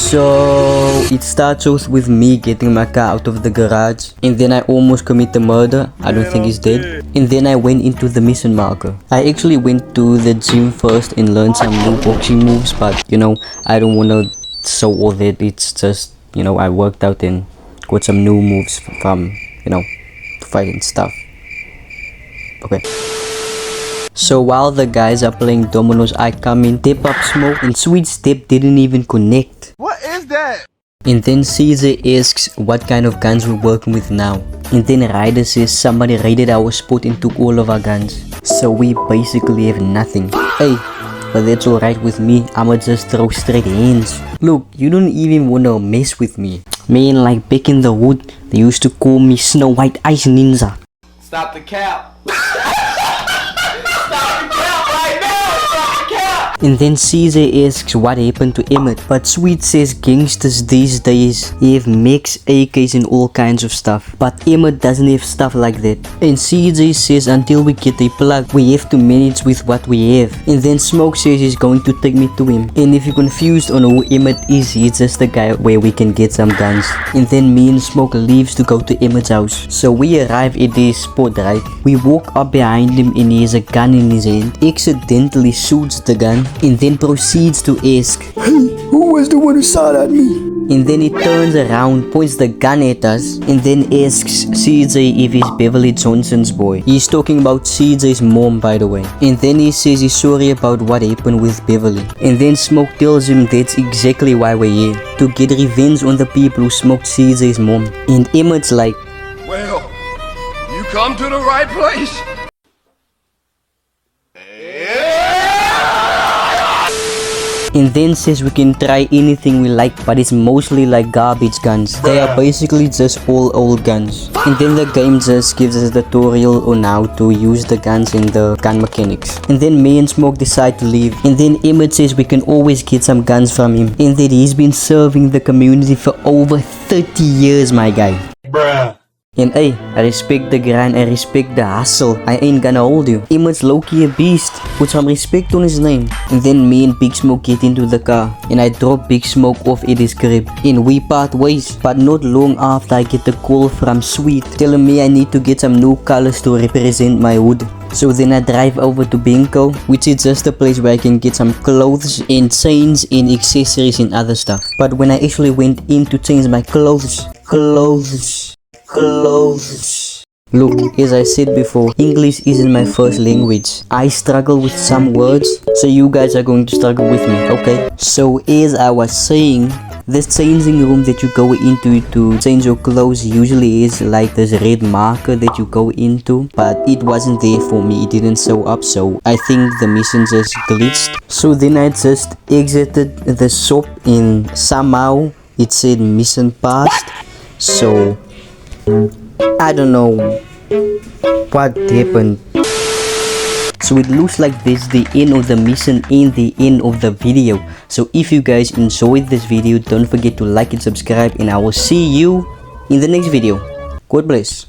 So it starts off with me getting my car out of the garage, and then I almost commit the murder. I don't think he's dead. And then I went into the mission marker. I actually went to the gym first and learned some new boxing moves, but you know, I don't want to show all that. It's just, you know, I worked out and got some new moves from, you know, fighting stuff. Okay. So while the guys are playing dominoes, I come in, tip up smoke, and Sweet Step didn't even connect. What is that? And then Caesar asks what kind of guns we're working with now. And then Ryder says somebody raided our spot and took all of our guns. So we basically have nothing. Hey, but that's alright with me. I'ma just throw straight hands. Look, you don't even wanna mess with me. Man, like back in the hood, they used to call me Snow White Ice Ninja. Stop the cap. Stop the cap right now. Stop the cap. And then Caesar asks what happened to Emmett, but Sweet says gangsters these days have mechs, AKs and all kinds of stuff, but Emmett doesn't have stuff like that. And Caesar says until we get a plug, we have to manage with what we have. And then Smoke says he's going to take me to him. And if you're confused on who Emmett is, he's just the guy where we can get some guns. And then me and Smoke leaves to go to Emmett's house. So we arrive at his spot, right? We walk up behind him and he has a gun in his hand, accidentally shoots the gun, and then proceeds to ask, "Hey, who was the one who shot at me?" And then he turns around, points the gun at us, and then asks CJ if he's Beverly Johnson's boy. He's talking about CJ's mom, by the way. And then he says he's sorry about what happened with Beverly. And then Smoke tells him that's exactly why we're here, to get revenge on the people who smoked CJ's mom. And Emmett's like, Well, you come to the right place. and then says we can try anything we like, but it's mostly like garbage guns. They are basically just all old guns. And then the game just gives us a tutorial on how to use the guns and the gun mechanics. And then me and Smoke decide to leave. And then Emmett says we can always get some guns from him, and that he's been serving the community for over 30 years, my guy. Bruh. And hey, I respect the grind, I respect the hustle. I ain't gonna hold you. Emmett's low-key a beast. Put some respect on his name. And then me and Big Smoke get into the car, and I drop Big Smoke off at his crib. And we part ways. But not long after, I get a call from Sweet telling me I need to get some new colors to represent my hood. So then I drive over to Binko, which is just a place where I can get some clothes and chains and accessories and other stuff. But when I actually went in to change my clothes. Look, as I said before, English isn't my first language. I struggle with some words, so you guys are going to struggle with me, okay? So as I was saying, this changing room that you go into to change your clothes usually is like this red marker that you go into, but it wasn't there for me, it didn't show up, so I think the mission just glitched. So then I just exited the shop and somehow it said mission passed. So I don't know what happened. So it looks like this is the end of the mission and the end of the video. So if you guys enjoyed this video, don't forget to like and subscribe, and I will see you in the next video. God bless.